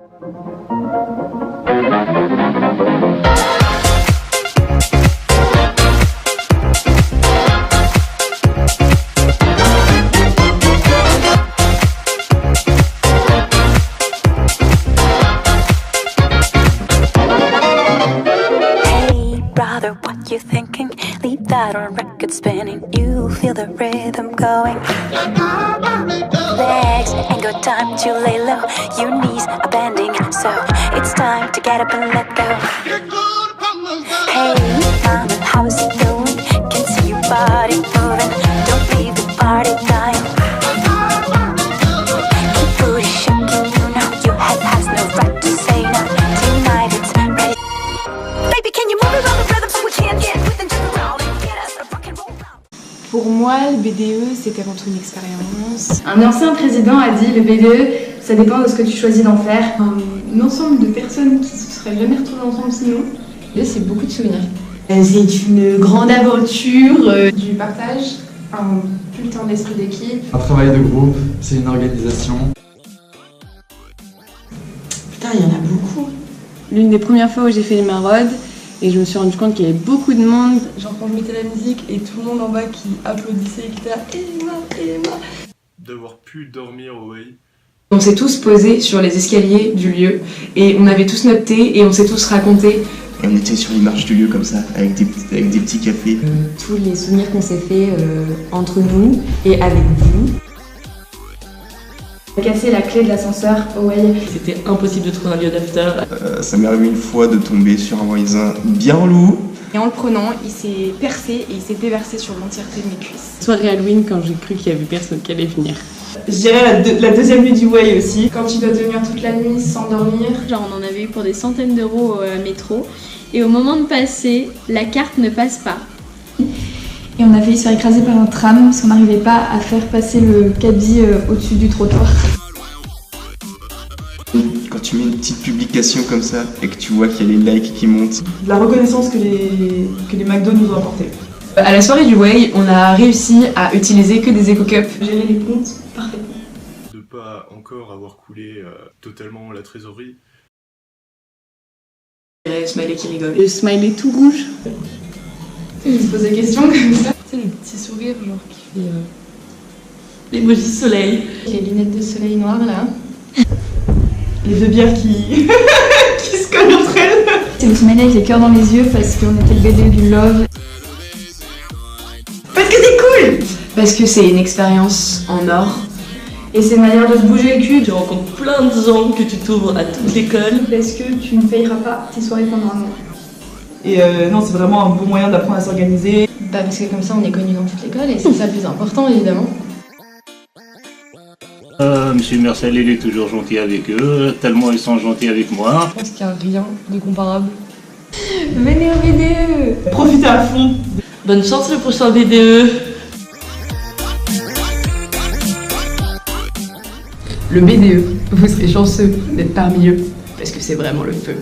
What you thinking? Leave that on record spinning. You feel the rhythm going. Legs ain't got time to lay low. Your knees are bending, so it's time to get up and let go. Hey, mama, how's it going? Can see your body moving. Don't leave the party dying. Keep booty shaking, you know your head has no right to say no. Tonight it's ready. Baby, can you move around the rhythm so we can get with and jump around and get us a rock and roll round? Pour moi, le BDE, c'était avant tout une expérience. Un ancien président a dit, le BDE, ça dépend de ce que tu choisis d'en faire. Un ensemble de personnes qui se seraient jamais retrouvées ensemble sinon. Là, c'est beaucoup de souvenirs. C'est une grande aventure. Du partage, un putain d'esprit d'équipe. Un travail de groupe, c'est une organisation. Putain, il y en a beaucoup. L'une des premières fois où j'ai fait les maraudes, et je me suis rendu compte qu'il y avait beaucoup de monde. Genre quand je mettais la musique et tout le monde en bas qui applaudissait et qui était là, Emma. D'avoir pu dormir au Way. On s'est tous posés sur les escaliers du lieu et on avait tous notre thé et on s'est tous raconté. Et on était sur les marches du lieu comme ça, avec des petits cafés. Tous les souvenirs qu'on s'est fait entre nous et avec vous. On a cassé la clé de l'ascenseur au Way. C'était impossible de trouver un lieu d'after. Ça m'est arrivé une fois de tomber sur un voisin bien relou. Et en le prenant, il s'est percé et il s'est déversé sur l'entièreté de mes cuisses. Soirée Halloween quand j'ai cru qu'il y avait personne qui allait venir. Je dirais la deuxième nuit du Way aussi. Quand tu dois tenir toute la nuit sans dormir. Genre on en avait eu pour des centaines d'euros au métro. Et au moment de passer, la carte ne passe pas. Et on a failli se faire écraser par un tram parce qu'on n'arrivait pas à faire passer le caddie au-dessus du trottoir. Quand tu mets une petite publication comme ça et que tu vois qu'il y a les likes qui montent. La reconnaissance que les McDo nous ont apporté. À la soirée du Way, on a réussi à utiliser que des éco-cups. Gérer les comptes parfaitement. De pas encore avoir coulé totalement la trésorerie. Le smiley qui rigole. Le smiley tout rouge. Il se pose des questions comme ça. Tu sais, le petit sourire genre qui fait... L'emoji soleil. Les lunettes de soleil noires là. Les deux bières qui se collent entre elles. C'est le smiley avec les cœurs dans les yeux parce qu'on était le BDE du love. Parce que c'est cool. Parce que c'est une expérience en or. Et c'est une manière de se bouger le cul. Tu rencontres plein de gens que tu t'ouvres à toute l'école. Parce que tu ne payeras pas tes soirées pendant un an. Et non, c'est vraiment un bon moyen d'apprendre à s'organiser. Bah parce que comme ça on est connus dans toute l'école et c'est ça le plus important évidemment. Monsieur Mercel, il est toujours gentil avec eux, tellement ils sont gentils avec moi. Je pense qu'il n'y a rien de comparable. Venez au BDE. Profitez à fond. Bonne chance le prochain BDE. Le BDE, vous serez chanceux d'être parmi eux, parce que c'est vraiment le feu.